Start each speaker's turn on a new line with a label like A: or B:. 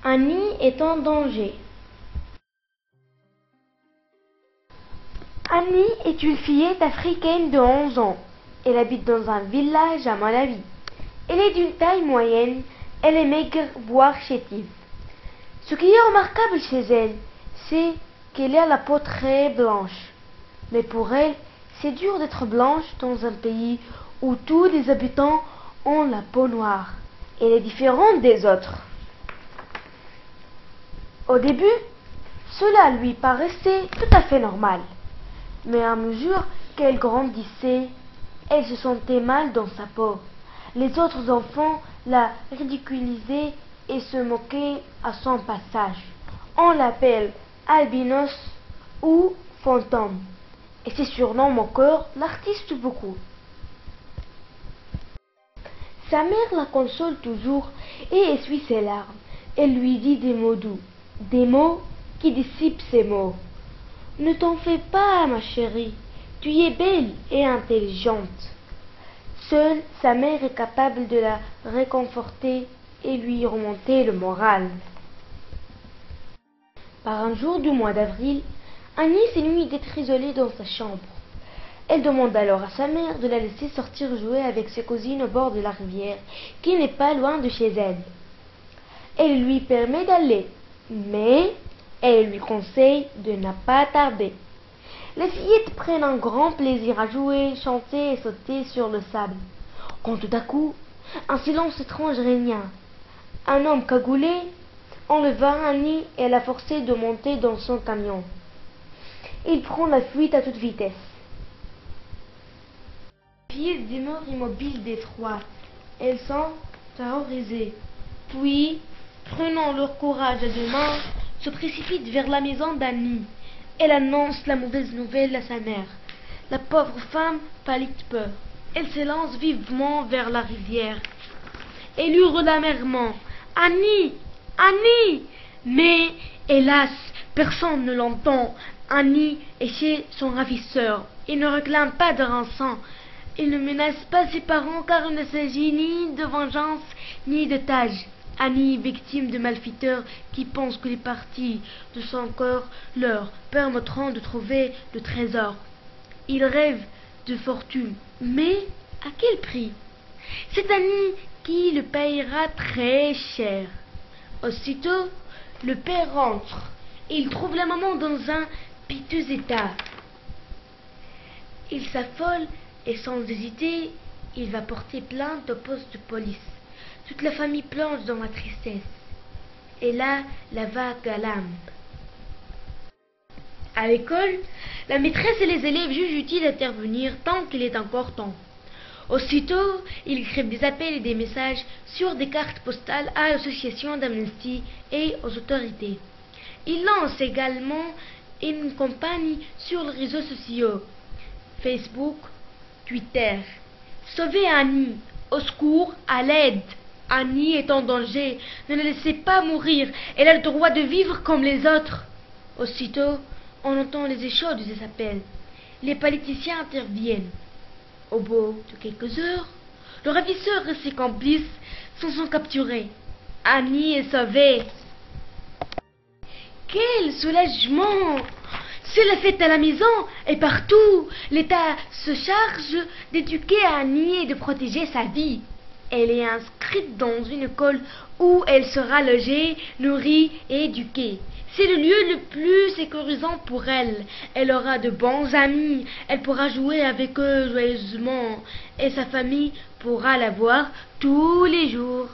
A: Annie est en danger. Annie est une fillette africaine de 11 ans. Elle habite dans un village à Malawi. Elle est d'une taille moyenne, elle est maigre, voire chétive. Ce qui est remarquable chez elle, c'est qu'elle a la peau très blanche. Mais pour elle, c'est dur d'être blanche dans un pays où tous les habitants ont la peau noire. Elle est différente des autres. Au début, cela lui paraissait tout à fait normal. Mais à mesure qu'elle grandissait, elle se sentait mal dans sa peau. Les autres enfants la ridiculisaient et se moquaient à son passage. On l'appelle albinos ou fantôme. Et ces surnoms moqueurs l'artiste beaucoup. Sa mère la console toujours et essuie ses larmes. Elle lui dit des mots doux, des mots qui dissipent ses maux. Ne t'en fais pas, ma chérie, tu es belle et intelligente. Seule sa mère est capable de la réconforter et lui remonter le moral. Par un jour du mois d'avril, Annie s'ennuie d'être isolée dans sa chambre. Elle demande alors à sa mère de la laisser sortir jouer avec ses cousines au bord de la rivière, qui n'est pas loin de chez elle. Elle lui permet d'aller, mais elle lui conseille de ne pas tarder. Les fillettes prennent un grand plaisir à jouer, chanter et sauter sur le sable. Quand tout à coup, un silence étrange régna. Un homme cagoulé enleva Annie et la força de monter dans son camion. Il prend la fuite à toute vitesse. Les fillettes demeurent immobiles d'effroi. Elles sont terrorisées. Puis, prenant leur courage à deux mains, se précipitent vers la maison d'Annie. Elle annonce la mauvaise nouvelle à sa mère. La pauvre femme pâlit de peur. Elle s'élance vivement vers la rivière. Elle hurle amèrement. Annie! Annie! Mais, hélas, personne ne l'entend. Annie est chez son ravisseur. Il ne réclame pas de rançon. Il ne menace pas ses parents car il ne s'agit ni de vengeance ni de tâche. Annie, victime de malfaiteurs qui pensent que les parties de son corps leur permettront de trouver le trésor. Il rêve de fortune, mais à quel prix? C'est Annie qui le payera très cher. Aussitôt, le père rentre et il trouve la maman dans un piteux état. Il s'affole et sans hésiter, il va porter plainte au poste de police. Toute la famille plonge dans la tristesse. Et là, la vague à l'âme. À l'école, la maîtresse et les élèves jugent utile d'intervenir tant qu'il est encore temps. Aussitôt, ils écrivent des appels et des messages sur des cartes postales à l'association d'Amnesty et aux autorités. Ils lancent également une campagne sur les réseaux sociaux, Facebook, Twitter. Sauvez Annie, au secours, à l'aide. Annie est en danger, ne la laissez pas mourir, elle a le droit de vivre comme les autres. Aussitôt, on entend les échos de ces appels. Les politiciens interviennent. Au bout de quelques heures, le ravisseur et ses complices sont capturés. Annie est sauvée. Quel soulagement! C'est la fête à la maison et partout. L'État se charge d'éduquer Annie et de protéger sa vie. Elle est inscrite dans une école où elle sera logée, nourrie et éduquée. C'est le lieu le plus sécurisant pour elle. Elle aura de bons amis, elle pourra jouer avec eux joyeusement et sa famille pourra la voir tous les jours.